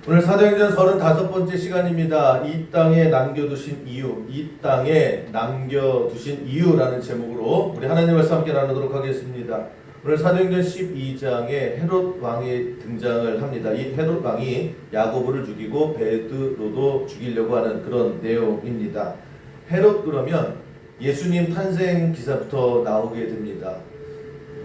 오늘 사도행전 35번째 시간입니다. 이 땅에 남겨두신 이유라는 제목으로 우리 하나님 말씀 함께 나누도록 하겠습니다. 오늘 사도행전 12장에 헤롯 왕이 등장을 합니다. 이 헤롯 왕이 야고보를 죽이고 베드로도 죽이려고 하는 그런 내용입니다. 헤롯 그러면 예수님 탄생 기사부터 나오게 됩니다.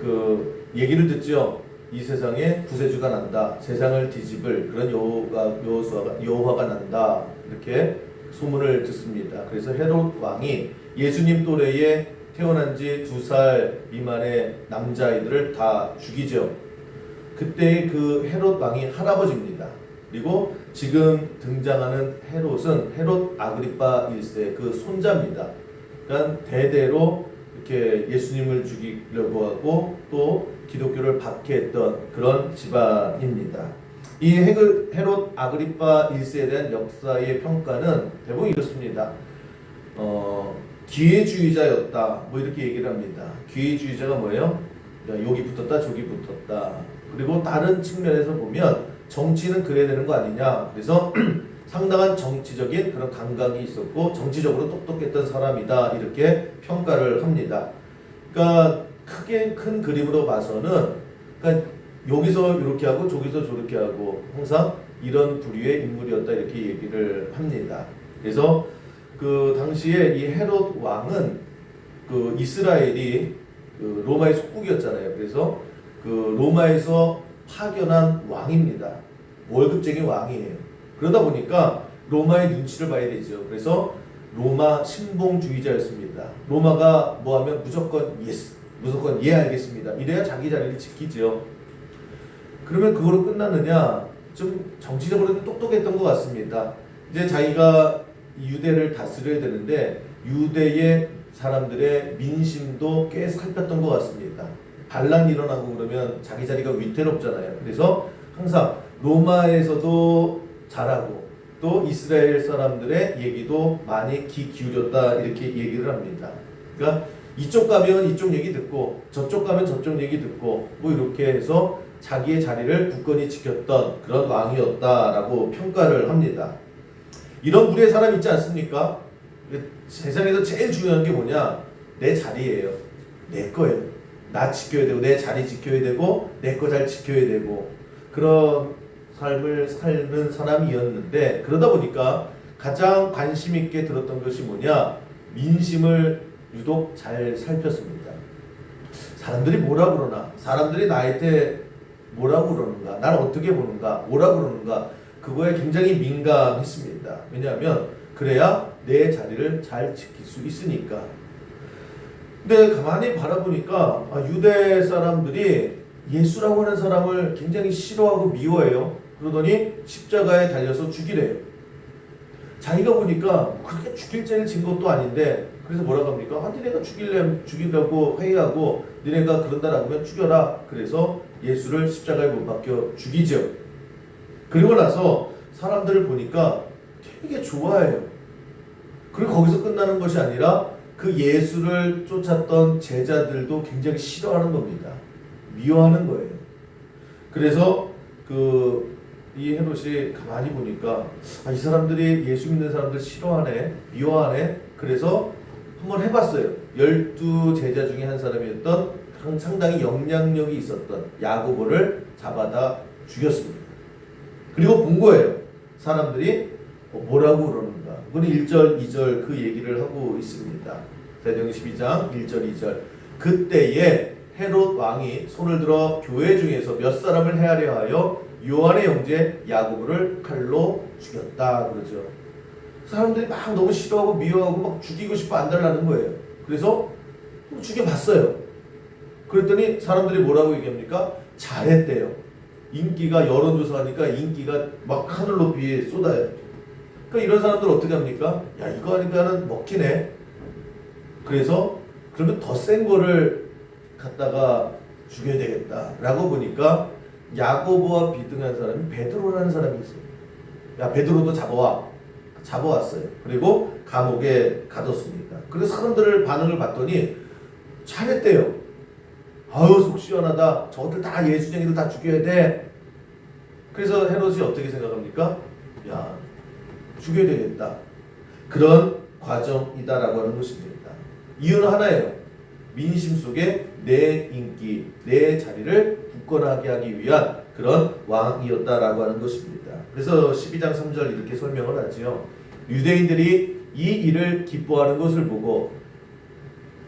그 얘기를 듣죠. 이 세상에 구세주가 난다. 세상을 뒤집을 그런 여호와가 난다. 이렇게 소문을 듣습니다. 그래서 헤롯 왕이 예수님 또래에 태어난 지 2살 미만의 남자아이들을 다 죽이죠. 그때 그 헤롯 왕이 할아버지입니다. 그리고 지금 등장하는 헤롯은 헤롯 아그리파 1세 그 손자입니다. 그러니까 대대로 이렇게 예수님을 죽이려고 하고 또 기독교를 박해했던 그런 집안입니다. 이 헤롯 아그리파 1세에 대한 역사의 평가는 대부분 이렇습니다. 기회주의자였다. 뭐 이렇게 얘기를 합니다. 기회주의자가 뭐예요? 여기 붙었다 저기 붙었다. 그리고 다른 측면에서 보면 정치는 그래야 되는 거 아니냐. 그래서 상당한 정치적인 그런 감각이 있었고 정치적으로 똑똑했던 사람이다. 이렇게 평가를 합니다. 그러니까 크게 큰 그림으로 봐서는 그러니까 여기서 이렇게 하고 저기서 저렇게 하고 항상 이런 부류의 인물이었다 이렇게 얘기를 합니다. 그래서 그 당시에 이 헤롯 왕은 그 이스라엘이 그 로마의 속국이었잖아요. 그래서 그 로마에서 파견한 왕입니다. 월급쟁이 왕이에요. 그러다 보니까 로마의 눈치를 봐야 되죠. 그래서 로마 신봉주의자였습니다. 로마가 뭐 하면 무조건 예스. 무조건 예 알겠습니다. 이래야 자기 자리를 지키죠. 그러면 그거로 끝났느냐? 좀 정치적으로 좀 똑똑했던 것 같습니다. 이제 자기가 유대를 다스려야 되는데 유대의 사람들의 민심도 꽤 살폈던 것 같습니다. 반란이 일어나고 그러면 자기 자리가 위태롭잖아요. 그래서 항상 로마에서도 잘하고 또 이스라엘 사람들의 얘기도 많이 귀 기울였다 이렇게 얘기를 합니다. 그러니까 이쪽 가면 이쪽 얘기 듣고 저쪽 가면 저쪽 얘기 듣고 뭐 이렇게 해서 자기의 자리를 굳건히 지켰던 그런 왕이었다라고 평가를 합니다. 이런 부류의 사람 있지 않습니까? 세상에서 제일 중요한 게 뭐냐? 내 자리예요. 내 거예요. 나 지켜야 되고 내 자리 지켜야 되고 내 거 잘 지켜야 되고 그런 삶을 사는 사람이었는데 그러다 보니까 가장 관심 있게 들었던 것이 뭐냐? 민심을 유독 잘 살폈습니다. 사람들이 뭐라 그러나, 사람들이 나한테 뭐라고 그러는가, 나를 어떻게 보는가, 뭐라고 그러는가, 그거에 굉장히 민감했습니다. 왜냐하면 그래야 내 자리를 잘 지킬 수 있으니까. 근데 가만히 바라보니까 유대 사람들이 예수라고 하는 사람을 굉장히 싫어하고 미워해요. 그러더니 십자가에 달려서 죽이래요. 자기가 보니까 그렇게 죽일 죄를 진 것도 아닌데 그래서 뭐라고 합니까? 니네가 죽이려고 회의하고 니네가 그런다라고 하면 죽여라. 그래서 예수를 십자가에 못 박혀 죽이죠. 그리고 나서 사람들을 보니까 되게 좋아해요. 그리고 거기서 끝나는 것이 아니라 그 예수를 쫓았던 제자들도 굉장히 싫어하는 겁니다. 미워하는 거예요. 그래서 이 헤롯이 가만히 보니까 이 사람들이 예수 믿는 사람들 싫어하네, 미워하네. 그래서 한번 해봤어요. 12제자 중에 한 사람이었던 상당히 영향력이 있었던 야고보를 잡아다 죽였습니다. 그리고 본 거예요. 사람들이 뭐라고 그러는가. 그건 1절, 2절 그 얘기를 하고 있습니다. 사도행전 12장 1절, 2절. 그때에 헤롯 왕이 손을 들어 교회 중에서 몇 사람을 헤아려 하여 요한의 형제 야고보를 칼로 죽였다 그러죠. 사람들이 막 너무 싫어하고 미워하고 막 죽이고 싶어 안달나는 거예요. 그래서 죽여봤어요. 그랬더니 사람들이 뭐라고 얘기합니까? 잘했대요. 인기가 여론조사하니까 인기가 막 하늘 높이 쏟아요. 그러니까 이런 사람들 어떻게 합니까? 야 이거 하니까는 먹히네. 그래서 그러면 더 센 거를 갖다가 죽여야 되겠다라고 보니까 야고보와 비등한 사람이 베드로라는 사람이 있어요. 야 베드로도 잡아왔어요. 그리고 감옥에 가뒀습니다. 그래서 사람들을 반응을 봤더니 잘했대요. 아유 속 시원하다. 저들 다 예수쟁이들 다 죽여야 돼. 그래서 헤롯이 어떻게 생각합니까? 야, 죽여야 되겠다. 그런 과정이다라고 하는 것입니다. 이유는 하나예요. 민심 속에 내 인기, 내 자리를 굳건하게 하기 위한 그런 왕이었다라고 하는 것입니다. 그래서 12장 3절 이렇게 설명을 하지요. 유대인들이 이 일을 기뻐하는 것을 보고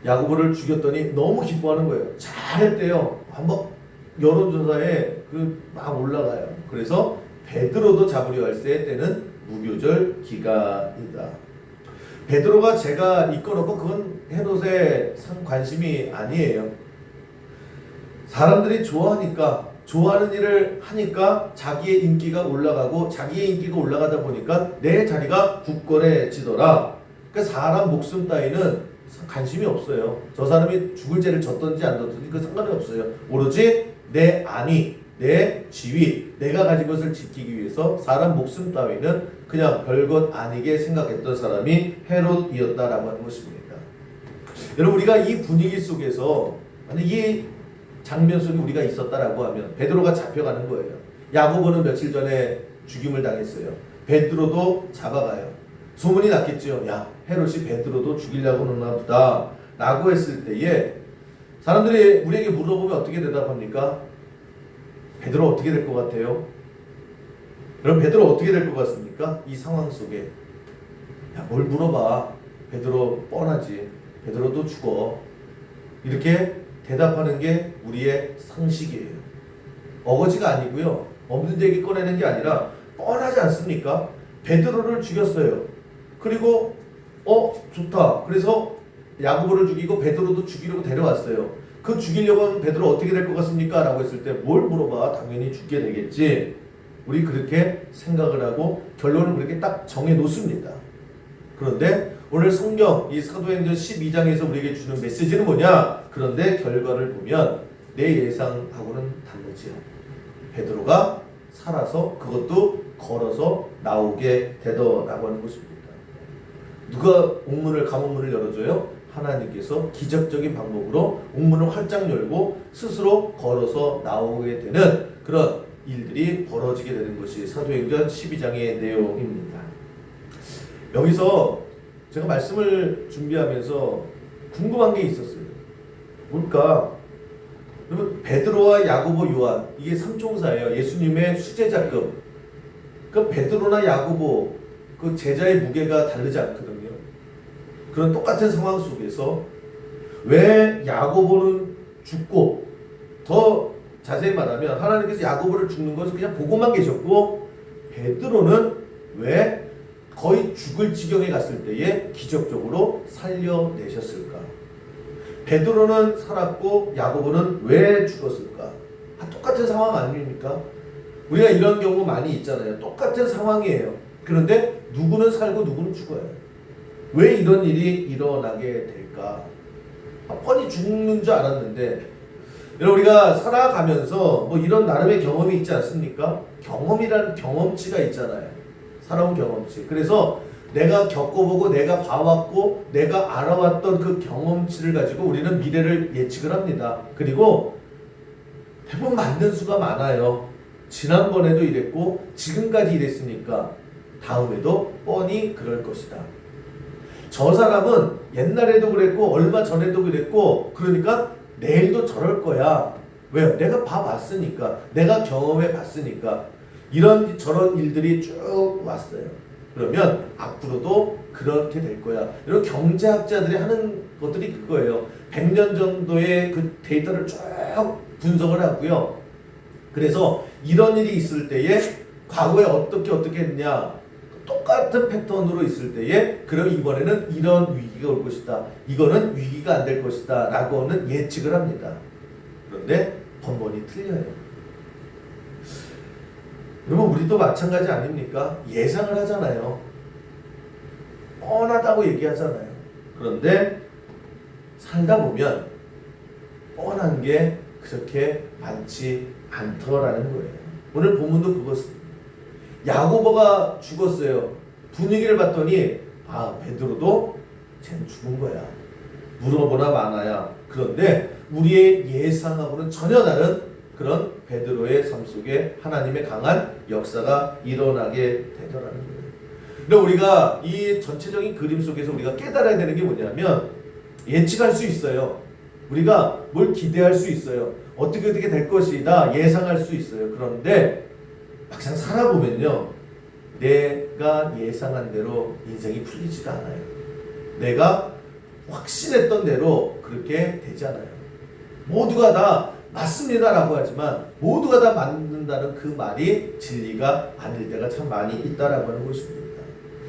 야고보를 죽였더니 너무 기뻐하는 거예요. 잘했대요. 한번 여론조사에 막 올라가요. 그래서 베드로도 잡으려 할세 때는 무교절 기간이다. 베드로가 제가 이끌어놓고 그건 헤롯의 관심이 아니에요. 사람들이 좋아하는 일을 하니까 자기의 인기가 올라가고 자기의 인기가 올라가다 보니까 내 자리가 굳건해지더라. 그러니까 사람 목숨 따위는 관심이 없어요. 저 사람이 죽을 죄를 졌든지 안 졌든지 그 상관이 없어요. 오로지 내 안위, 내 지위, 내가 가진 것을 지키기 위해서 사람 목숨 따위는 그냥 별것 아니게 생각했던 사람이 헤롯이었다라고 하는 것입니다. 여러분, 우리가 이 분위기 속에서 만약 이 장면 속에 우리가 있었다라고 하면 베드로가 잡혀가는 거예요. 야고보는 며칠 전에 죽임을 당했어요. 베드로도 잡아가요. 소문이 났겠죠. 야, 헤롯이 베드로도 죽이려고 하나 보다 라고 했을 때에 사람들이 우리에게 물어보면 어떻게 대답합니까? 베드로 어떻게 될 것 같아요? 여러분, 베드로 어떻게 될 것 같습니까? 이 상황 속에. 야, 뭘 물어봐. 베드로 뻔하지. 베드로도 죽어. 이렇게 대답하는 게 우리의 상식이에요. 어거지가 아니고요. 없는 얘기 꺼내는 게 아니라 뻔하지 않습니까? 베드로를 죽였어요. 그리고 좋다. 그래서 야고보를 죽이고 베드로도 죽이려고 데려왔어요. 그 죽이려고 하면 베드로 어떻게 될 것 같습니까? 라고 했을 때 뭘 물어봐. 당연히 죽게 되겠지. 우리 그렇게 생각을 하고 결론을 그렇게 딱 정해 놓습니다. 그런데 오늘 성경 이 사도행전 12장에서 우리에게 주는 메시지는 뭐냐? 그런데 결과를 보면 내 예상하고는 다르지요. 베드로가 살아서 그것도 걸어서 나오게 되더라고 하는 것입니다. 누가 감옥문을 열어줘요? 하나님께서 기적적인 방법으로 옥문을 활짝 열고 스스로 걸어서 나오게 되는 그런 일들이 벌어지게 되는 것이 사도행전 12장의 내용입니다. 여기서 제가 말씀을 준비하면서 궁금한 게 있었어요. 뭘까? 여러분, 베드로와 야고보, 요한 이게 삼총사예요. 예수님의 수제자급. 그 베드로나 야고보 그 제자의 무게가 다르지 않거든요. 그런 똑같은 상황 속에서 왜 야고보는 죽고, 더 자세히 말하면 하나님께서 야고보를 죽는 것을 그냥 보고만 계셨고 베드로는 왜 거의 죽을 지경에 갔을 때에 기적적으로 살려내셨을까? 베드로는 살았고 야고보는 왜 죽었을까? 똑같은 상황 아닙니까? 우리가 이런 경우 많이 있잖아요. 똑같은 상황이에요. 그런데 누구는 살고 누구는 죽어요. 왜 이런 일이 일어나게 될까? 뻔히 죽는 줄 알았는데, 여러분, 우리가 살아가면서 뭐 이런 나름의 경험이 있지 않습니까? 경험이라는 경험치가 있잖아요. 살아온 경험치. 그래서 내가 겪어보고 내가 봐왔고 내가 알아왔던 그 경험치를 가지고 우리는 미래를 예측을 합니다. 그리고 대부분 맞는 수가 많아요. 지난번에도 이랬고 지금까지 이랬으니까 다음에도 뻔히 그럴 것이다. 저 사람은 옛날에도 그랬고 얼마 전에도 그랬고 그러니까 내일도 저럴 거야. 왜요? 내가 봐봤으니까, 내가 경험해 봤으니까. 이런 저런 일들이 쭉 왔어요. 그러면 앞으로도 그렇게 될 거야. 이런 경제학자들이 하는 것들이 그거예요. 100년 정도의 그 데이터를 쭉 분석을 하고요. 그래서 이런 일이 있을 때에 과거에 어떻게 했냐, 똑같은 패턴으로 있을 때에 그럼 이번에는 이런 위기가 올 것이다. 이거는 위기가 안 될 것이다. 라고는 예측을 합니다. 그런데 번번이 틀려요. 여러분, 우리도 마찬가지 아닙니까? 예상을 하잖아요. 뻔하다고 얘기하잖아요. 그런데 살다 보면 뻔한 게 그렇게 많지 않더라는 거예요. 오늘 본문도 그것입니다. 야고보가 죽었어요. 분위기를 봤더니 베드로도 쟤는 죽은 거야. 물어보나 마나야. 그런데 우리의 예상하고는 전혀 다른 그런 베드로의 삶 속에 하나님의 강한 역사가 일어나게 되더라는 거예요. 근데 우리가 이 전체적인 그림 속에서 우리가 깨달아야 되는 게 뭐냐면 예측할 수 있어요. 우리가 뭘 기대할 수 있어요. 어떻게 될 것이다 예상할 수 있어요. 그런데 막상 살아보면요, 내가 예상한 대로 인생이 풀리지가 않아요. 내가 확신했던 대로 그렇게 되지 않아요. 모두가 다 맞습니다라고 하지만 모두가 다 맞는다는 그 말이 진리가 아닐 때가 참 많이 있다라고 하는 것입니다.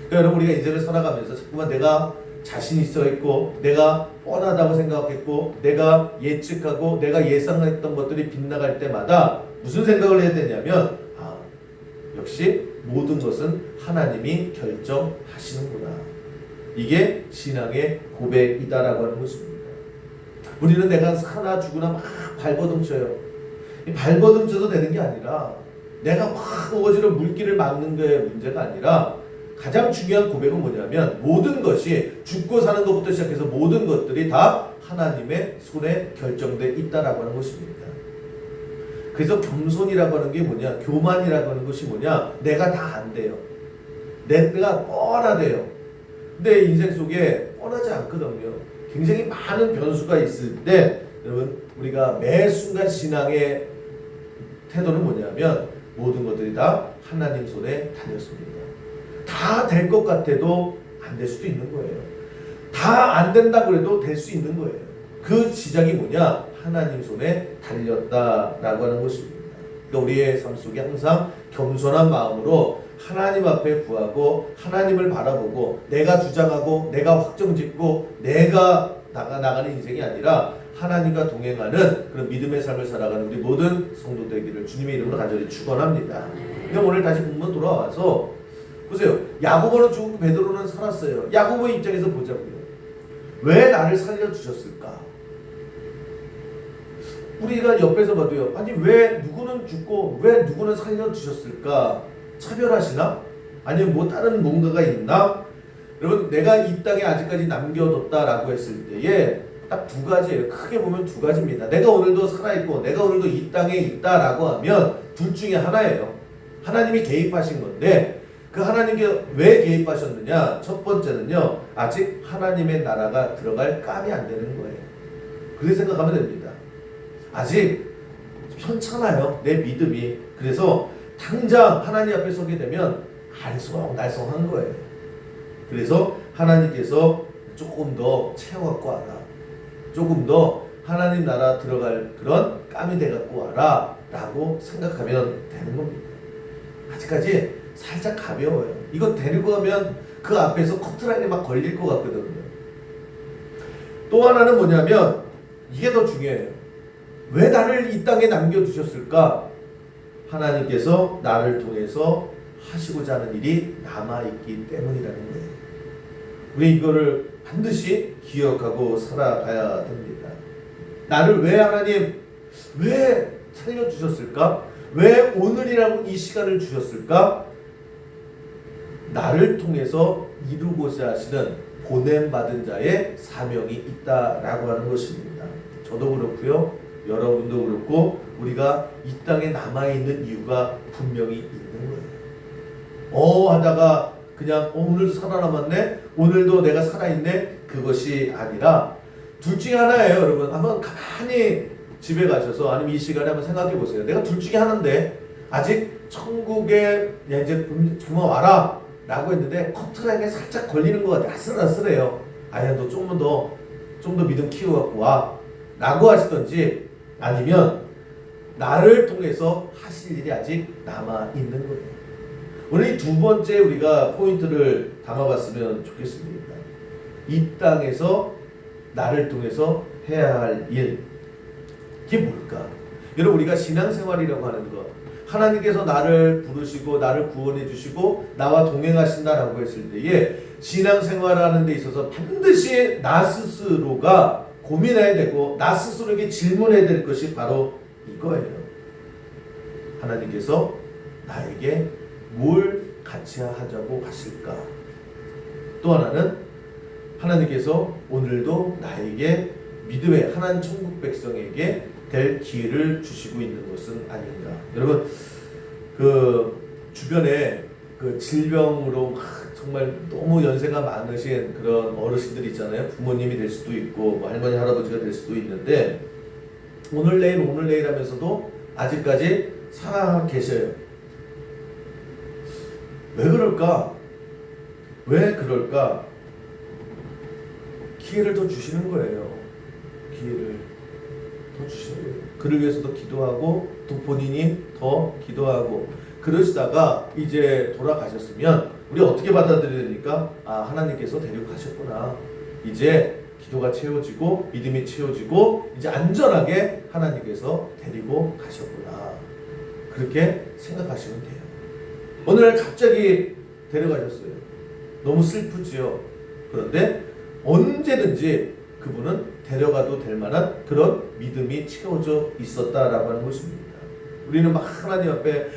그러니까 여러분, 우리가 인생을 살아가면서 자꾸만 내가 자신 있어 했고, 내가 뻔하다고 생각했고, 내가 예측하고 내가 예상했던 것들이 빗나갈 때마다 무슨 생각을 해야 되냐면, 역시 모든 것은 하나님이 결정하시는구나. 이게 신앙의 고백이다라고 하는 것입니다. 우리는 내가 사나 죽으나 막 발버둥쳐요. 발버둥쳐서 되는 게 아니라 내가 막 어거지로 물길을 막는 거에 문제가 아니라 가장 중요한 고백은 뭐냐면 모든 것이 죽고 사는 것부터 시작해서 모든 것들이 다 하나님의 손에 결정되어 있다라고 하는 것입니다. 그래서 겸손이라고 하는 게 뭐냐, 교만이라고 하는 것이 뭐냐, 내가 다 안 돼요. 내가 뻔하대요. 근데 인생 속에 뻔하지 않거든요. 굉장히 많은 변수가 있을 때 여러분, 우리가 매 순간 신앙의 태도는 뭐냐면 모든 것들이 다 하나님 손에 달렸습니다. 다 될 것 같아도 안 될 수도 있는 거예요. 다 안 된다고 해도 될 수 있는 거예요. 그 시작이 뭐냐? 하나님 손에 달렸다라고 하는 것입니다. 그러니까 우리의 삶 속에 항상 겸손한 마음으로 하나님 앞에 구하고 하나님을 바라보고 내가 주장하고 내가 확정짓고 내가 나가는 인생이 아니라 하나님과 동행하는 그런 믿음의 삶을 살아가는 우리 모든 성도 되기를 주님의 이름으로 간절히 축원합니다. 그럼 오늘 다시 본문 돌아와서 보세요. 야고보는 죽고 베드로는 살았어요. 야고보 입장에서 보자고요. 왜 나를 살려주셨을까? 우리가 옆에서 봐도요. 아니 왜 누구는 죽고 왜 누구는 살려주셨을까? 차별하시나? 아니면 뭐 다른 뭔가가 있나? 여러분, 내가 이 땅에 아직까지 남겨뒀다라고 했을 때에 딱 두 가지예요. 크게 보면 두 가지입니다. 내가 오늘도 살아있고 내가 오늘도 이 땅에 있다라고 하면 둘 중에 하나예요. 하나님이 개입하신 건데 그 하나님께 왜 개입하셨느냐? 첫 번째는요, 아직 하나님의 나라가 들어갈 감이 안 되는 거예요. 그렇게 생각하면 됩니다. 아직 편찮아요, 내 믿음이. 그래서 당장 하나님 앞에 서게 되면 알쏭달쏭한 거예요. 그래서 하나님께서 조금 더 채워갖고 와라, 조금 더 하나님 나라 들어갈 그런 감이 돼갖고 와라 라고 생각하면 되는 겁니다. 아직까지 살짝 가벼워요. 이거 데리고 가면 그 앞에서 커트라인에 막 걸릴 것 같거든요. 또 하나는 뭐냐면 이게 더 중요해요. 왜 나를 이 땅에 남겨두셨을까? 하나님께서 나를 통해서 하시고자 하는 일이 남아있기 때문이라는 거예요. 우리 이거를 반드시 기억하고 살아가야 됩니다. 나를 왜 하나님 왜 살려주셨을까? 왜 오늘이라고 이 시간을 주셨을까? 나를 통해서 이루고자 하시는 보냄받은 자의 사명이 있다라고 하는 것입니다. 저도 그렇고요, 여러분도 그렇고 우리가 이 땅에 남아있는 이유가 분명히 있는 거예요. 하다가 그냥 오늘도 살아남았네, 오늘도 내가 살아있네, 그것이 아니라 둘 중에 하나예요. 여러분, 한번 가만히 집에 가셔서 아니면 이 시간에 한번 생각해 보세요. 내가 둘 중에 하나인데 아직 천국에 이제 그만 와라 라고 했는데 커트라인에 살짝 걸리는 것 같아. 아슬아슬해요. 아니야, 너 좀 더 믿음 키워갖고 와 라고 하시던지, 아니면 나를 통해서 하실 일이 아직 남아있는 거예요. 오늘 이 두 번째 우리가 포인트를 담아봤으면 좋겠습니다. 이 땅에서 나를 통해서 해야 할 일, 이게 뭘까? 여러분, 우리가 신앙생활이라고 하는 것, 하나님께서 나를 부르시고 나를 구원해 주시고 나와 동행하신다라고 했을 때에 신앙생활하는 데 있어서 반드시 나 스스로가 고민해야 되고 나 스스로에게 질문해야 될 것이 바로 이거예요. 하나님께서 나에게 뭘 같이 하자고 하실까? 또 하나는 하나님께서 오늘도 나에게 믿음의 하나님 천국 백성에게 될 기회를 주시고 있는 것은 아닌가. 여러분 그 주변에 그 질병으로 막 정말 너무 연세가 많으신 그런 어르신들 있잖아요. 부모님이 될 수도 있고 뭐 할머니 할아버지가 될 수도 있는데 오늘 내일 하면서도 아직까지 살아 계셔요. 왜 그럴까? 왜 그럴까? 기회를 더 주시는 거예요. 기회를 더 주시는 거예요. 그를 위해서도 기도하고 또 본인이 더 기도하고 그러시다가 이제 돌아가셨으면 우리 어떻게 받아들여야 되니까 하나님께서 데리고 가셨구나. 이제 기도가 채워지고 믿음이 채워지고 이제 안전하게 하나님께서 데리고 가셨구나. 그렇게 생각하시면 돼요. 어느 날 갑자기 데려가셨어요. 너무 슬프지요. 그런데 언제든지 그분은 데려가도 될 만한 그런 믿음이 채워져 있었다라고 하는 것입니다. 우리는 막 하나님 앞에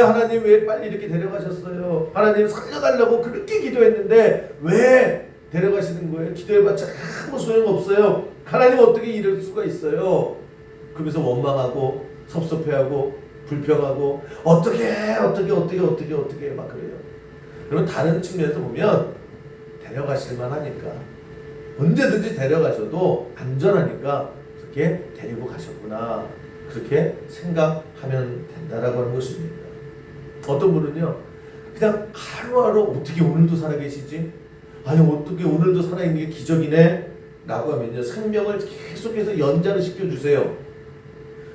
하나님 왜 빨리 이렇게 데려가셨어요? 하나님 살려달라고 그렇게 기도했는데 왜 데려가시는 거예요? 기도해봤자 아무 소용없어요. 하나님 어떻게 이럴 수가 있어요? 그러면서 원망하고 섭섭해하고 불평하고 어떻게 막 그래요. 그러면 다른 측면에서 보면 데려가실 만하니까 언제든지 데려가셔도 안전하니까 그렇게 데리고 가셨구나. 그렇게 생각하면 된다라고 하는 것입니다. 어떤 분은요, 그냥 하루하루 어떻게 오늘도 살아계시지? 아니 어떻게 오늘도 살아있는 게 기적이네? 라고 하면요, 생명을 계속해서 연장을 시켜주세요.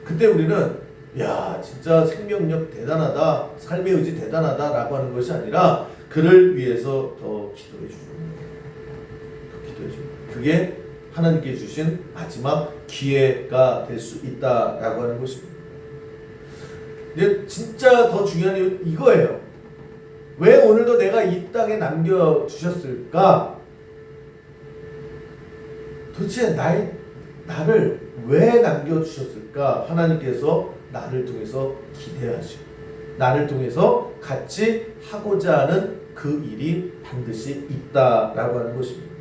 그때 우리는 야 진짜 생명력 대단하다, 삶의 의지 대단하다 라고 하는 것이 아니라 그를 위해서 더 기도해 주는 거예요. 기도해 주는 거예요. 그게 하나님께 주신 마지막 기회가 될 수 있다라고 하는 것입니다. 이제 진짜 더 중요한 이유는 이거예요. 왜 오늘도 내가 이 땅에 남겨주셨을까? 도대체 나를 왜 남겨주셨을까? 하나님께서 나를 통해서 기대하시고 나를 통해서 같이 하고자 하는 그 일이 반드시 있다라고 하는 것입니다.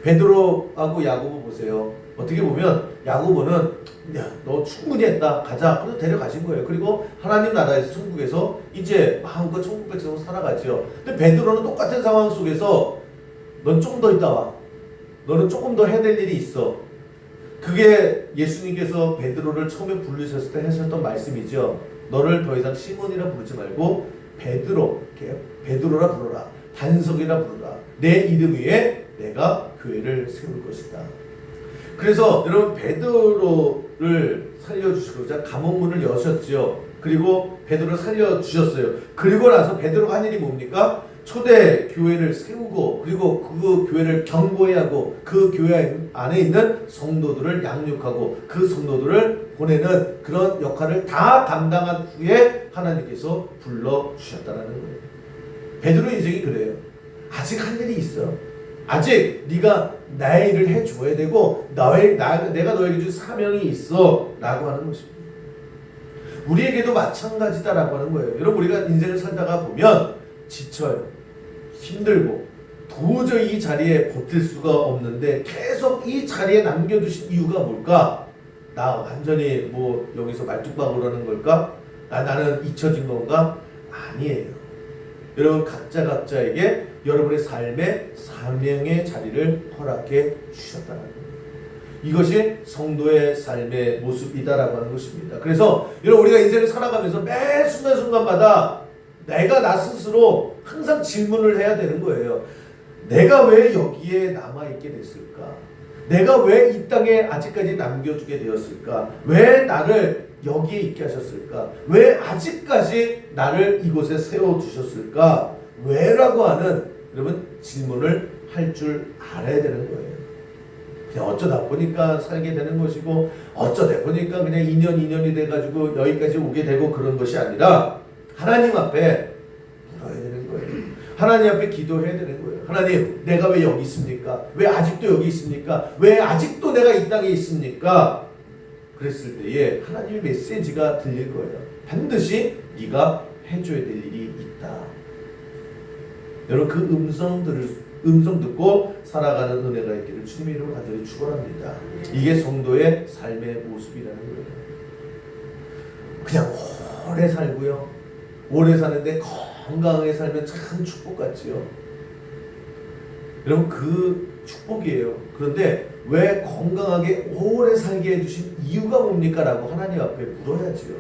베드로하고 야고보 보세요. 어떻게 보면 야고보는 야, 너 충분히 했다. 가자. 그래서 데려가신 거예요. 그리고 하나님 나라에서 천국에서 이제 마음껏 천국 백성으로 살아가죠. 근데 베드로는 똑같은 상황 속에서 넌 조금 더 있다 와. 너는 조금 더 해야 될 일이 있어. 그게 예수님께서 베드로를 처음에 부르셨을 때 하셨던 말씀이죠. 너를 더 이상 시몬이라 부르지 말고 베드로라 부르라. 반석이라 부르라. 내 이름 위에 내가 교회를 세울 것이다. 그래서 여러분 베드로를 살려주시고자 감옥문을 여셨죠. 그리고 베드로를 살려주셨어요. 그리고 나서 베드로가 한 일이 뭡니까? 초대 교회를 세우고 그리고 그 교회를 경고해야 하고 그 교회 안에 있는 성도들을 양육하고 그 성도들을 보내는 그런 역할을 다 담당한 후에 하나님께서 불러주셨다는 거예요. 베드로 인생이 그래요. 아직 할 일이 있어. 아직 네가 나의 일을 해줘야 되고 내가 너에게 준 사명이 있어 라고 하는 것입니다. 우리에게도 마찬가지다라고 하는 거예요. 여러분 우리가 인생을 살다가 보면 지쳐요. 힘들고 도저히 이 자리에 버틸 수가 없는데 계속 이 자리에 남겨두신 이유가 뭘까? 나 완전히 뭐 여기서 말뚝박으로 하는 걸까? 나는 잊혀진 건가? 아니에요. 여러분 각자에게 여러분의 삶의 사명의 자리를 허락해 주셨다는 겁니다. 이것이 성도의 삶의 모습이다라고 하는 것입니다. 그래서 여러분 우리가 인생을 살아가면서 매 순간순간마다 내가 나 스스로 항상 질문을 해야 되는 거예요. 내가 왜 여기에 남아있게 됐을까? 내가 왜 이 땅에 아직까지 남겨주게 되었을까? 왜 나를 여기에 있게 하셨을까? 왜 아직까지 나를 이곳에 세워주셨을까? 왜라고 하는 여러분 질문을 할 줄 알아야 되는 거예요. 그냥 어쩌다 보니까 살게 되는 것이고 어쩌다 보니까 그냥 2년이 돼가지고 여기까지 오게 되고 그런 것이 아니라 하나님 앞에 물어야 되는 거예요. 하나님 앞에 기도해야 되는 거예요. 하나님 내가 왜 여기 있습니까? 왜 아직도 여기 있습니까? 왜 아직도 내가 이 땅에 있습니까? 그랬을 때에 하나님의 메시지가 들릴 거예요. 반드시 네가 해줘야 될 일이 있다. 여러분 그 음성 듣고 살아가는 은혜가 있기를 주님의 이름으로 간절히 축원합니다. 이게 성도의 삶의 모습이라는 거예요. 그냥 오래 살고요. 오래 사는데 건강하게 살면 참 축복 같지요. 여러분 그 축복이에요. 그런데 왜 건강하게 오래 살게 해주신 이유가 뭡니까? 라고 하나님 앞에 물어야지요.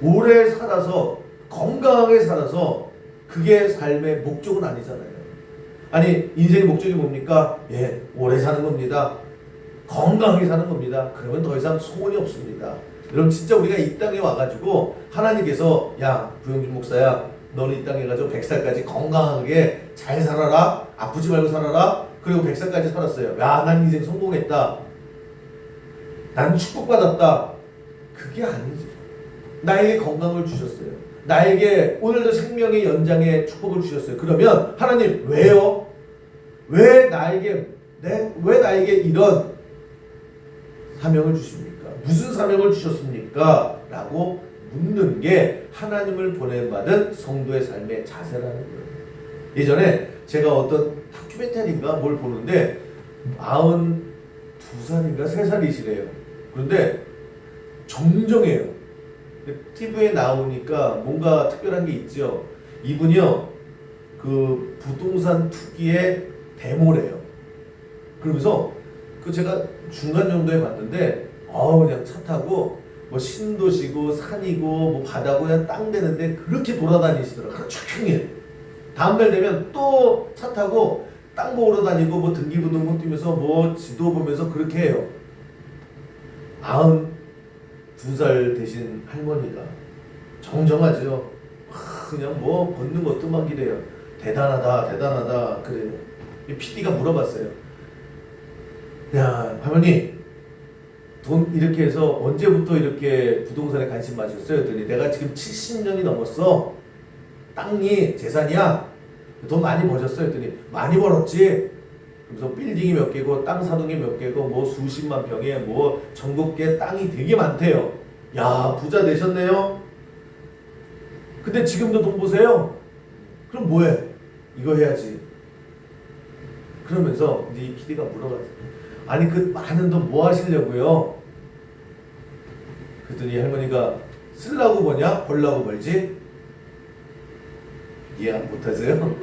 오래 살아서 건강하게 살아서 그게 삶의 목적은 아니잖아요. 아니 인생의 목적이 뭡니까? 예, 오래 사는 겁니다. 건강하게 사는 겁니다. 그러면 더 이상 소원이 없습니다. 여러분 진짜 우리가 이 땅에 와가지고 하나님께서 야 부영준 목사야 너는 이 땅에 가지고 100살까지 건강하게 잘 살아라. 아프지 말고 살아라. 그리고 100살까지 살았어요. 야, 난 인생 성공했다. 난 축복받았다. 그게 아니지. 나에게 건강을 주셨어요. 나에게 오늘도 생명의 연장에 축복을 주셨어요. 그러면 하나님 왜요? 왜 나에게 이런 사명을 주십니까? 무슨 사명을 주셨습니까? 라고 묻는 게 하나님을 보내받은 성도의 삶의 자세라는 거예요. 예전에 제가 어떤 다큐멘터리인가 뭘 보는데 92살인가 3살이시래요. 그런데 정정해요. TV에 나오니까 뭔가 특별한 게 있죠. 이분이요 그 부동산 투기의 데모래요. 그러면서 그 제가 중간 정도에 봤는데 그냥 차 타고 뭐 신도시고 산이고 뭐 바다고 그냥 땅 되는데 그렇게 돌아다니시더라고요. 하루 종일. 다음날 되면 또 차 타고 땅 보러 다니고 뭐 등기부등본 뛰면서 뭐 지도 보면서 그렇게 해요. 92살 되신 할머니가 정정하죠. 그냥 뭐 걷는 것도 막 이래요. 대단하다 그래요. PD가 물어봤어요. 야 할머니 돈 이렇게 해서 언제부터 이렇게 부동산에 관심 가졌어요? 했더니 내가 지금 70년이 넘었어. 땅이 재산이야. 돈 많이 버셨어요? 했더니 많이 벌었지. 그래서 빌딩이 몇 개고 땅 사동이 몇 개고 뭐 수십만 평에 뭐 전국계 땅이 되게 많대요. 야 부자 되셨네요. 근데 지금도 돈 보세요? 그럼 뭐해? 이거 해야지. 그러면서 이제 이 PD가 물어봤어요. 아니 그 많은 돈 뭐 하시려고요? 그랬더니 할머니가 쓰려고 버냐? 벌려고 벌지? 이해 못하세요?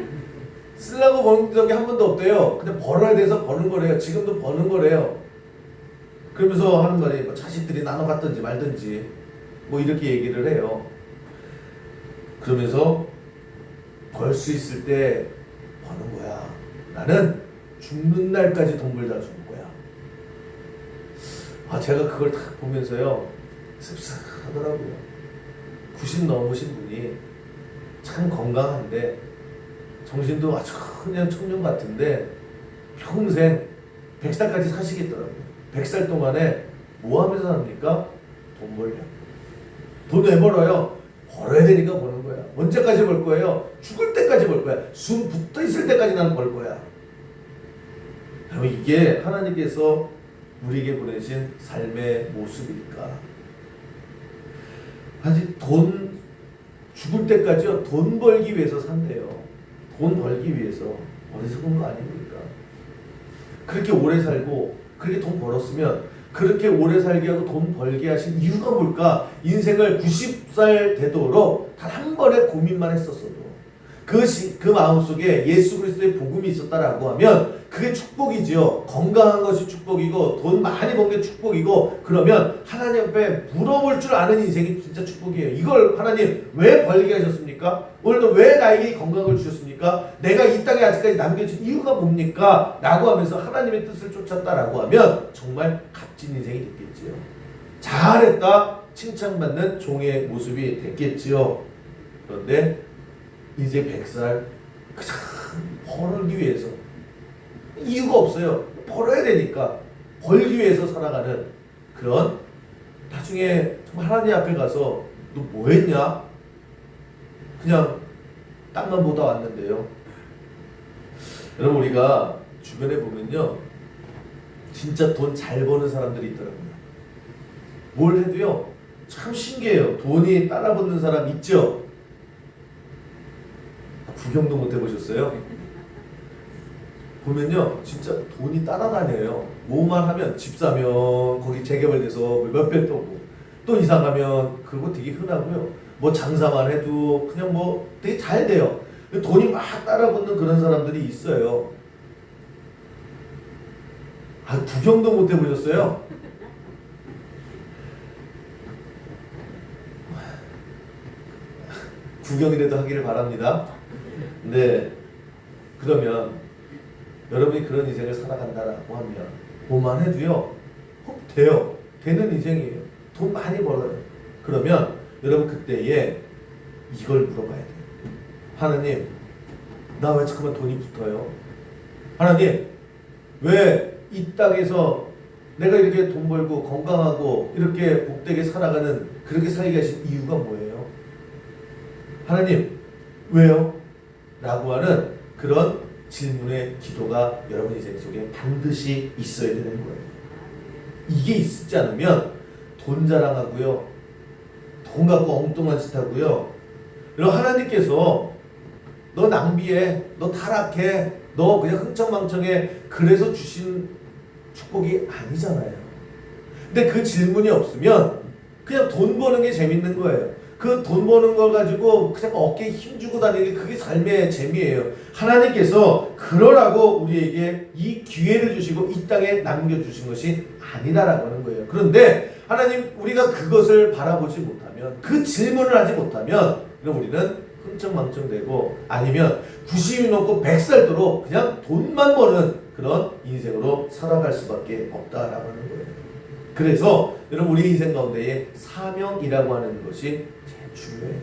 쓰려고 버는 적이 한 번도 없대요. 근데 벌어야 돼서 버는 거래요. 지금도 버는 거래요. 그러면서 하는 말이 뭐 자식들이 나눠 갖든지 말든지 뭐 이렇게 얘기를 해요. 그러면서 벌 수 있을 때 버는 거야. 나는 죽는 날까지 돈 벌다 죽을 거야. 제가 그걸 딱 보면서요 씁쓸하더라고요. 90 넘으신 분이 참 건강한데 정신도 아주 그냥 청년 같은데 평생 100살까지 사시겠더라고요. 100살 동안에 뭐 하면서 삽니까? 돈 벌려. 돈 왜 벌어요? 벌어야 되니까 버는 거야. 언제까지 벌 거예요? 죽을 때까지 벌 거야. 숨 붙어 있을 때까지 나는 벌 거야. 그럼 이게 하나님께서 우리에게 보내신 삶의 모습일까? 아직 돈 죽을 때까지요. 돈 벌기 위해서 산대요. 돈 벌기 위해서. 어리석은 거 아닙니까? 그렇게 오래 살고 그렇게 돈 벌었으면 그렇게 오래 살게 하고 돈 벌게 하신 이유가 뭘까? 인생을 90살 되도록 단 한 번의 고민만 했었어도 그 마음속에 예수 그리스도의 복음이 있었다라고 하면 그게 축복이지요. 건강한 것이 축복이고 돈 많이 번 게 축복이고 그러면 하나님 앞에 물어볼 줄 아는 인생이 진짜 축복이에요. 이걸 하나님 왜 벌게 하셨습니까? 오늘도 왜 나에게 건강을 주셨습니까? 내가 이 땅에 아직까지 남겨진 이유가 뭡니까? 라고 하면서 하나님의 뜻을 쫓았다라고 하면 정말 값진 인생이 됐겠지요. 잘했다 칭찬받는 종의 모습이 됐겠지요. 그런데 이제 100살 그냥 벌기 위해서 이유가 없어요. 벌어야 되니까 벌기 위해서 살아가는 그런 나중에 정말 하나님 앞에 가서 너 뭐 했냐? 그냥 땅만 보다 왔는데요. 여러분 우리가 주변에 보면요 진짜 돈 잘 버는 사람들이 있더라고요. 뭘 해도요 참 신기해요. 돈이 따라붙는 사람 있죠? 구경도 못 해보셨어요? 보면요 진짜 돈이 따라다녀요. 뭐만 하면 집 사면 거기 재개발돼서 몇배 떠고 또 이사 가면 그거 되게 흔하고요. 뭐 장사만 해도 그냥 뭐 되게 잘 돼요. 돈이 막 따라붙는 그런 사람들이 있어요. 아, 구경도 못 해보셨어요? 구경이라도 하기를 바랍니다. 네, 그러면 여러분이 그런 인생을 살아간다라고 하면 뭐만 해도요 돼요. 되는 인생이에요. 돈 많이 벌어요. 그러면 여러분 그때에 이걸 물어봐야 돼요. 하나님, 나 왜 자꾸만 돈이 붙어요? 하나님, 왜 이 땅에서 내가 이렇게 돈 벌고 건강하고 이렇게 복되게 살아가는 그렇게 살게 하신 이유가 뭐예요? 하나님, 왜요? 라고 하는 그런 질문의 기도가 여러분 인생 속에 반드시 있어야 되는 거예요. 이게 있지 않으면 돈 자랑하고요, 돈 갖고 엉뚱한 짓 하고요, 여러분 하나님께서 너 낭비해, 너 타락해, 너 그냥 흥청망청해 그래서 주신 축복이 아니잖아요. 근데 그 질문이 없으면 그냥 돈 버는 게 재밌는 거예요. 그 돈 버는 걸 가지고 그냥 어깨에 힘주고 다니는 게 그게 삶의 재미예요. 하나님께서 그러라고 우리에게 이 기회를 주시고 이 땅에 남겨주신 것이 아니다라고 하는 거예요. 그런데 하나님, 우리가 그것을 바라보지 못하면, 그 질문을 하지 못하면 그럼 우리는 흥청망청되고 아니면 90이 넘고 100살도록 그냥 돈만 버는 그런 인생으로 살아갈 수밖에 없다라고 하는 거예요. 그래서 여러분 우리 인생 가운데에 사명이라고 하는 것이 제일 중요해요.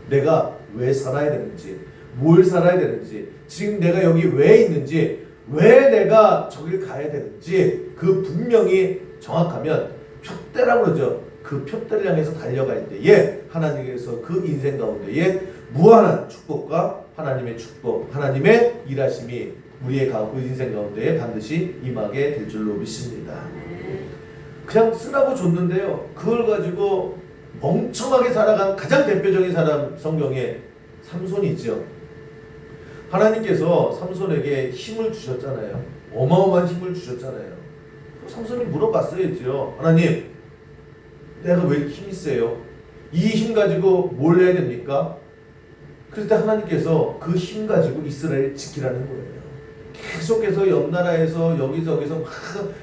내가 왜 살아야 되는지, 뭘 살아야 되는지, 지금 내가 여기 왜 있는지, 왜 내가 저길 가야 되는지 그 분명히 정확하면 표대라고 그러죠. 그 표대를 향해서 달려갈 때에 하나님께서 그 인생 가운데에 무한한 축복과 하나님의 축복, 하나님의 일하심이 우리의 인생 가운데에 반드시 임하게 될 줄로 믿습니다. 그냥 쓰라고 줬는데요, 그걸 가지고 멍청하게 살아간 가장 대표적인 사람 성경에 삼손이죠. 하나님께서 삼손에게 힘을 주셨잖아요. 어마어마한 힘을 주셨잖아요. 삼손이 물어봤어야죠. 하나님, 내가 왜 힘이 세요? 이 힘 가지고 뭘 해야 됩니까? 그럴 때 하나님께서 그 힘 가지고 이스라엘을 지키라는 거예요. 계속해서 옆나라에서 여기저기서 막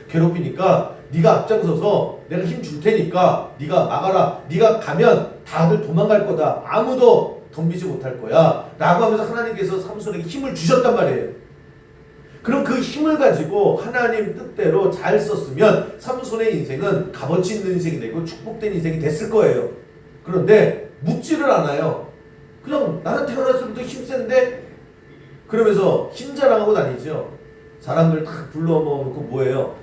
괴롭히니까 네가 앞장서서 내가 힘 줄 테니까 네가 막아라. 네가 가면 다들 도망갈 거다. 아무도 덤비지 못할 거야. 라고 하면서 하나님께서 삼손에게 힘을 주셨단 말이에요. 그럼 그 힘을 가지고 하나님 뜻대로 잘 썼으면 삼손의 인생은 값어치 있는 인생이 되고 축복된 인생이 됐을 거예요. 그런데 묻지를 않아요. 그냥 나는 태어났을 때부터 힘센데 그러면서 힘 자랑하고 다니죠. 사람들 다 불러 모아놓고 뭐예요?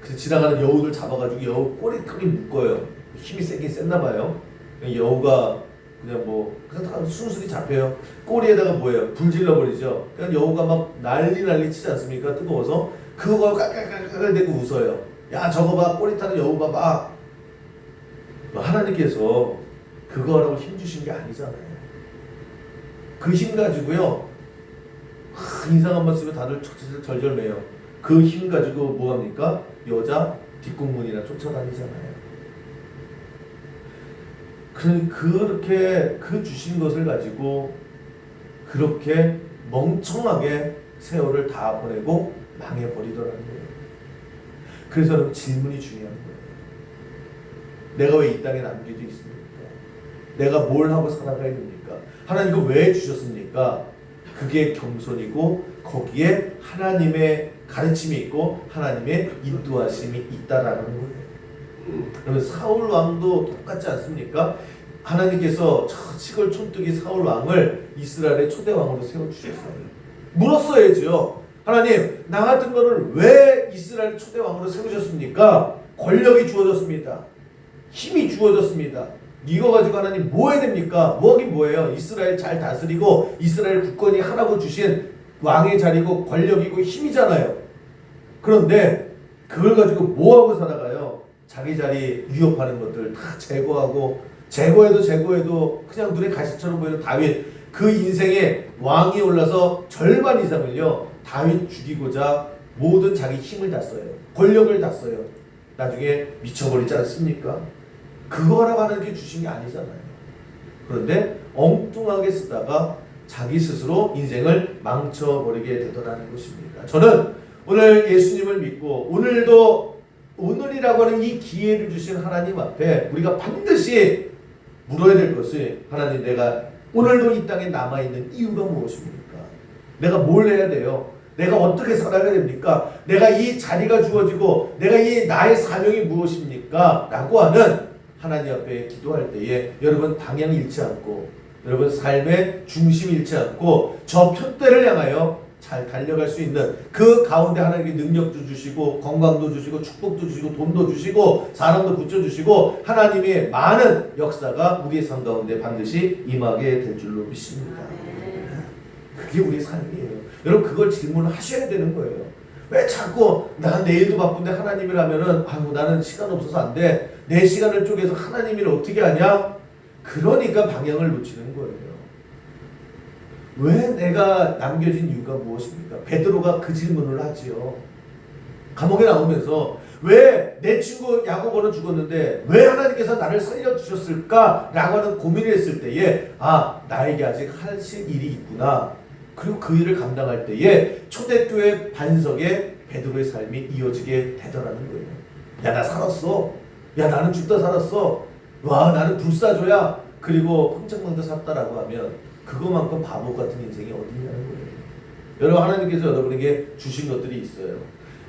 그 지나가는 여우들 잡아가지고 여우 꼬리털이 묶어요. 힘이 세긴 셌나 봐요. 여우가 그냥 뭐 그냥 다 순순히 잡혀요. 꼬리에다가 뭐예요? 불 질러버리죠. 그냥 여우가 막 난리 치지 않습니까? 뜨거워서 그거 깔깔깔깔 대고 웃어요. 야 저거 봐, 꼬리 타는 여우 봐봐. 하나님께서 그거 하라고 힘 주신 게 아니잖아요. 그 힘 가지고요, 인상 한번 쓰면 다들 절절매요. 그 힘 가지고 뭐합니까? 여자 뒷공문이나 쫓아다니잖아요. 그렇게 그 주신 것을 가지고 그렇게 멍청하게 세월을 다 보내고 망해버리더라는 거예요. 그래서 여러분 질문이 중요한 거예요. 내가 왜 이 땅에 남겨져 있습니까? 내가 뭘 하고 살아가야 됩니까? 하나님 이거 왜 주셨습니까? 그게 겸손이고 거기에 하나님의 가르침이 있고 하나님의 인도하심이 있다라는 거예요. 그러면 사울 왕도 똑같지 않습니까? 하나님께서 저 시골 촌뜨기 사울 왕을 이스라엘의 초대 왕으로 세워주셨어요. 물었어야죠. 하나님, 나 같은 거를 왜 이스라엘 초대 왕으로 세우셨습니까? 권력이 주어졌습니다. 힘이 주어졌습니다. 이거 가지고 하나님 뭐 해야 됩니까? 뭐긴 뭐예요? 이스라엘 잘 다스리고 이스라엘 국권이 하라고 주신 왕의 자리고 권력이고 힘이잖아요. 그런데 그걸 가지고 뭐하고 살아가요? 자기 자리 위협하는 것들 다 제거하고 제거해도 그냥 눈에 가시처럼 보이는 다윗 그 인생의 왕이 올라서 절반 이상을요 다윗 죽이고자 모든 자기 힘을 다 써요. 권력을 다 써요. 나중에 미쳐버리지 않습니까? 그거라고 하나님께 주신 게 아니잖아요. 그런데 엉뚱하게 쓰다가 자기 스스로 인생을 망쳐버리게 되더라는 것입니다. 저는 오늘 예수님을 믿고 오늘이라고 하는 이 기회를 주신 하나님 앞에 우리가 반드시 물어야 될 것이, 하나님, 내가 오늘도 이 땅에 남아있는 이유가 무엇입니까? 내가 뭘 해야 돼요? 내가 어떻게 살아야 됩니까? 내가 이 자리가 주어지고 내가 이 나의 사명이 무엇입니까? 라고 하는 하나님 앞에 기도할 때에 여러분 방향 잃지 않고, 여러분 삶의 중심 잃지 않고 저 편대를 향하여 잘 달려갈 수 있는 그 가운데 하나님께 능력도 주시고 건강도 주시고 축복도 주시고 돈도 주시고 사람도 붙여주시고 하나님의 많은 역사가 우리의 삶 가운데 반드시 임하게 될 줄로 믿습니다. 그게 우리의 삶이에요. 여러분 그걸 질문하셔야 되는 거예요. 왜 자꾸 나 내일도 바쁜데 하나님이라면은 아유 나는 시간 없어서 안 돼. 내 시간을 쪼개서 하나님을 어떻게 하냐? 그러니까 방향을 놓치는 거예요. 왜 내가 남겨진 이유가 무엇입니까? 베드로가 그 질문을 하지요. 감옥에 나오면서 왜 내 친구 야고보는 죽었는데 왜 하나님께서 나를 살려주셨을까? 라고 하는 고민을 했을 때에 나에게 아직 하실 일이 있구나. 그리고 그 일을 감당할 때에 초대교회 반석에 베드로의 삶이 이어지게 되더라는 거예요. 야, 나 살았어. 야, 나는 죽다 살았어. 와, 나는 불사조야. 그리고 흥청망청 샀다라고 하면 그거만큼 바보 같은 인생이 어딨냐는 거예요. 여러분, 하나님께서 여러분에게 주신 것들이 있어요.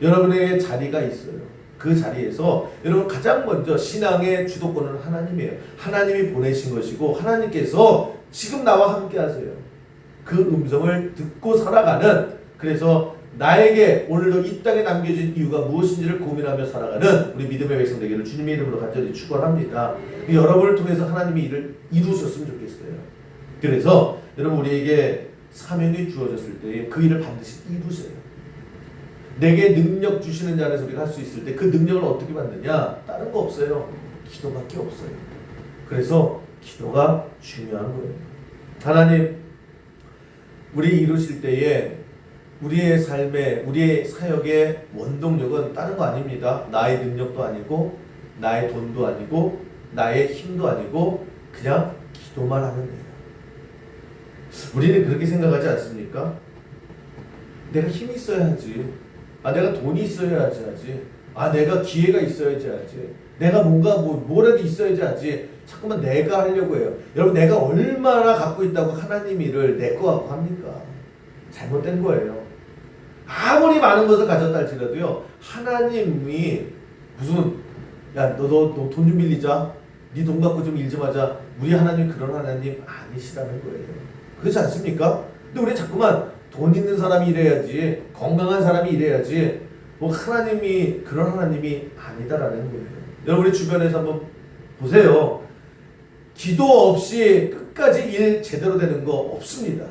여러분에게 자리가 있어요. 그 자리에서 여러분 가장 먼저 신앙의 주도권은 하나님이에요. 하나님이 보내신 것이고 하나님께서 지금 나와 함께 하세요. 그 음성을 듣고 살아가는, 그래서 나에게 오늘도 이 땅에 남겨진 이유가 무엇인지를 고민하며 살아가는 우리 믿음의 백성 되기를 주님의 이름으로 간절히 축원합니다. 여러분을 통해서 하나님이 일을 이루셨으면 좋겠어요. 그래서 여러분 우리에게 사명이 주어졌을 때 그 일을 반드시 이루세요. 내게 능력 주시는 자에서 우리가 할 수 있을 때 그 능력을 어떻게 받느냐? 다른 거 없어요. 기도밖에 없어요. 그래서 기도가 중요한 거예요. 하나님, 우리 이루실 때에 우리의 삶에, 우리의 사역의 원동력은 다른 거 아닙니다. 나의 능력도 아니고 나의 돈도 아니고 나의 힘도 아니고 그냥 기도만 하면 돼요. 우리는 그렇게 생각하지 않습니까? 내가 힘이 있어야지. 내가 돈이 있어야지 하지. 내가 기회가 있어야지 하지. 내가 뭔가 뭐라도 있어야지 하지. 자꾸만 내가 하려고 해요. 여러분, 내가 얼마나 갖고 있다고 하나님 일을 내 거 갖고 합니까? 잘못된 거예요. 아무리 많은 것을 가졌다 할지라도요, 하나님이 무슨, 야, 너 돈 좀 빌리자. 네 돈 갖고 좀 일 좀 하자. 우리 하나님 그런 하나님 아니시라는 거예요. 그렇지 않습니까? 근데 우리 자꾸만 돈 있는 사람이 이래야지, 건강한 사람이 이래야지, 하나님이 그런 하나님이 아니다라는 거예요. 여러분, 우리 주변에서 한번 보세요. 기도 없이 끝까지 일 제대로 되는 거 없습니다.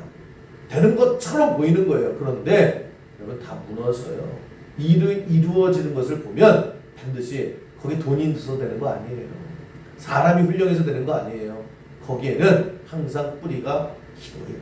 되는 것처럼 보이는 거예요. 그런데 여러분 다 무너져요. 일이 이루어지는 것을 보면 반드시 거기 돈이 있어서 되는 거 아니에요. 사람이 훌륭해서 되는 거 아니에요. 거기에는 항상 뿌리가 기도에 있는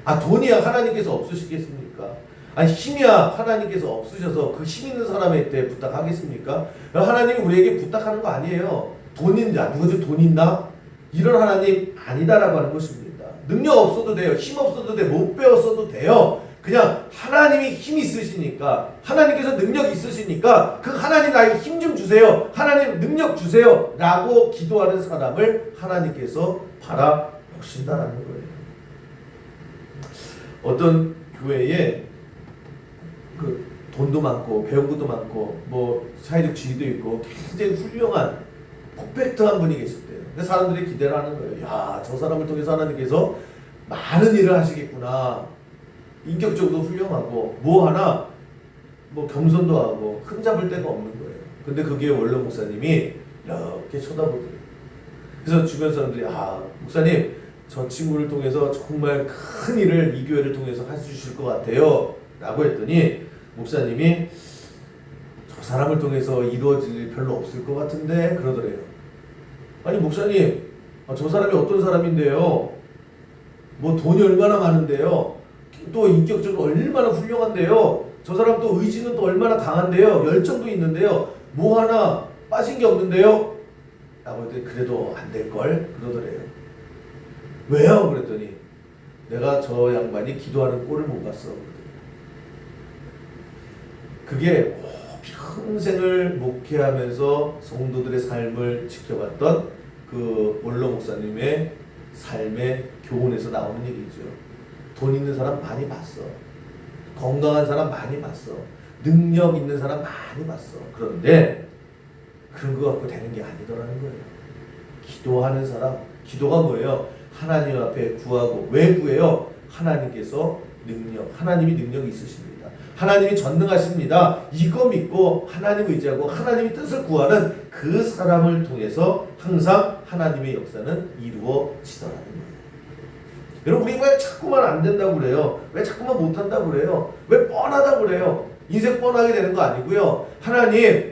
거예요. 돈이야 하나님께서 없으시겠습니까? 힘이야 하나님께서 없으셔서 그 힘 있는 사람한테 부탁하겠습니까? 하나님이 우리에게 부탁하는 거 아니에요. 돈 있냐? 누가 좀 돈 있나? 이런 하나님 아니다라고 하는 것입니다. 능력 없어도 돼요. 힘 없어도 돼. 못 배웠어도 돼요. 그냥 하나님이 힘 있으시니까, 하나님께서 능력 있으시니까 그 하나님 나에게 힘 좀 주세요. 하나님 능력 주세요. 라고 기도하는 사람을 하나님께서 바라보신다라는 거예요. 어떤 교회에 돈도 많고 배운 것도 많고 사회적 지위도 있고 굉장히 훌륭한 퍼펙트한 분이 계셨대요. 근데 사람들이 기대를 하는 거예요. 야, 저 사람을 통해서 하나님께서 많은 일을 하시겠구나. 인격적으로 훌륭하고 하나 겸손도 하고 흠잡을 데가 없는 거예요. 근데 그게 원로 목사님이 이렇게 쳐다보더래요. 그래서 주변 사람들이 목사님 저 친구를 통해서 정말 큰 일을 이 교회를 통해서 해주실 것 같아요 라고 했더니 목사님이 저 사람을 통해서 이루어질 일 별로 없을 것 같은데 그러더래요. 아니 목사님, 저 사람이 어떤 사람인데요? 뭐 돈이 얼마나 많은데요. 또 인격적으로 얼마나 훌륭한데요. 저 사람 또 의지는 또 얼마나 강한데요. 열정도 있는데요. 뭐 하나 빠진 게 없는데요. 라고 했더니 그래도 안 될걸 그러더래요. 왜요? 그랬더니 내가 저 양반이 기도하는 꼴을 못 봤어. 그게 평생을 목회하면서 성도들의 삶을 지켜봤던 그 원로 목사님의 삶의 교훈에서 나오는 얘기죠. 돈 있는 사람 많이 봤어. 건강한 사람 많이 봤어. 능력 있는 사람 많이 봤어. 그런데 그런 거 갖고 되는 게 아니더라는 거예요. 기도하는 사람, 기도가 뭐예요? 하나님 앞에 구하고. 왜 구해요? 하나님께서 하나님이 능력이 있으십니다. 하나님이 전능하십니다. 이거 믿고 하나님 의지하고 하나님의 뜻을 구하는 그 사람을 통해서 항상 하나님의 역사는 이루어지더라는 거예요. 여러분, 우리 왜 자꾸만 안 된다고 그래요? 왜 자꾸만 못한다고 그래요? 왜 뻔하다고 그래요? 인생 뻔하게 되는 거 아니고요.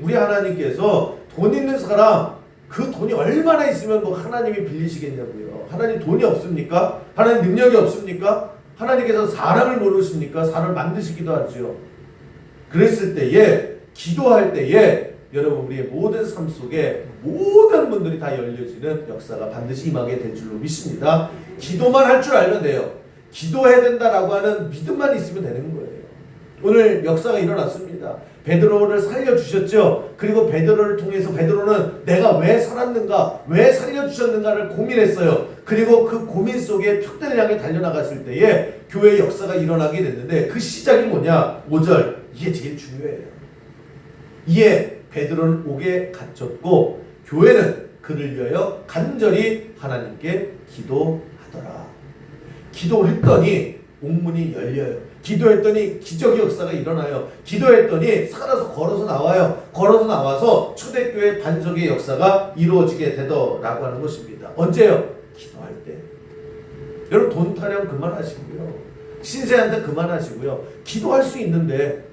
우리 하나님께서 돈 있는 사람, 그 돈이 얼마나 있으면 뭐 하나님이 빌리시겠냐고요. 하나님 돈이 없습니까? 하나님 능력이 없습니까? 하나님께서 사람을 모르십니까? 사람을 만드시기도 하죠. 그랬을 때에, 기도할 때에 여러분, 우리의 모든 삶 속에 모든 분들이 다 열려지는 역사가 반드시 임하게 될 줄로 믿습니다. 기도만 할 줄 알면 돼요. 기도해야 된다라고 하는 믿음만 있으면 되는 거예요. 오늘 역사가 일어났습니다. 베드로를 살려주셨죠. 그리고 베드로를 통해서 베드로는 내가 왜 살았는가, 왜 살려주셨는가를 고민했어요. 그리고 그 고민 속에 표대를 향해 달려나갔을 때에 교회의 역사가 일어나게 됐는데 그 시작이 뭐냐? 5절, 이게 제일 중요해요. 이에 베드로는 옥에 갇혔고 교회는 그를 위하여 간절히 하나님께 기도하더라. 기도했더니 옥문이 열려요. 기도했더니 기적의 역사가 일어나요. 기도했더니 살아서 걸어서 나와요. 걸어서 나와서 초대교회 반석의 역사가 이루어지게 되더라고 하는 것입니다. 언제요? 기도할 때. 여러분, 돈 타령 그만하시고요. 신세한테 그만하시고요. 기도할 수 있는데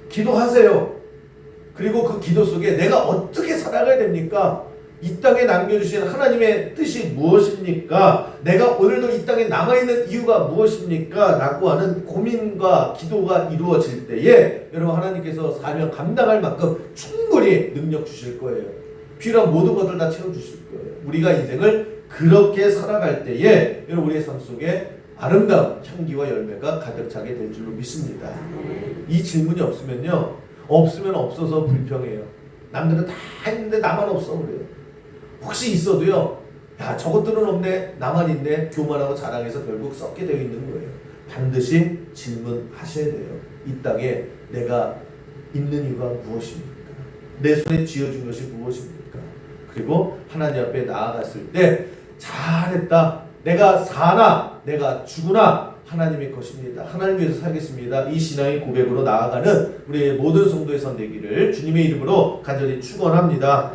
기도하세요. 그리고 그 기도 속에 내가 어떻게 살아가야 됩니까? 이 땅에 남겨주신 하나님의 뜻이 무엇입니까? 내가 오늘도 이 땅에 남아있는 이유가 무엇입니까? 라고 하는 고민과 기도가 이루어질 때에 여러분, 하나님께서 사명 감당할 만큼 충분히 능력 주실 거예요. 필요한 모든 것들 다 채워주실 거예요. 우리가 인생을 그렇게 살아갈 때에 여러분, 우리의 삶 속에 아름다운 향기와 열매가 가득 차게 될 줄로 믿습니다. 이 질문이 없으면 없어서 불평해요. 남들은 다 했는데 나만 없어 그래요. 혹시 있어도요, 야, 저것들은 없네, 나만 있네, 교만하고 자랑해서 결국 썩게 되어 있는 거예요. 반드시 질문하셔야 돼요. 이 땅에 내가 있는 이유가 무엇입니까? 내 손에 쥐어준 것이 무엇입니까? 그리고 하나님 앞에 나아갔을 때 잘했다, 내가 사나 내가 죽으나 하나님의 것입니다. 하나님 위해서 살겠습니다. 이 신앙의 고백으로 나아가는 우리의 모든 성도의 선 되기를 주님의 이름으로 간절히 축원합니다.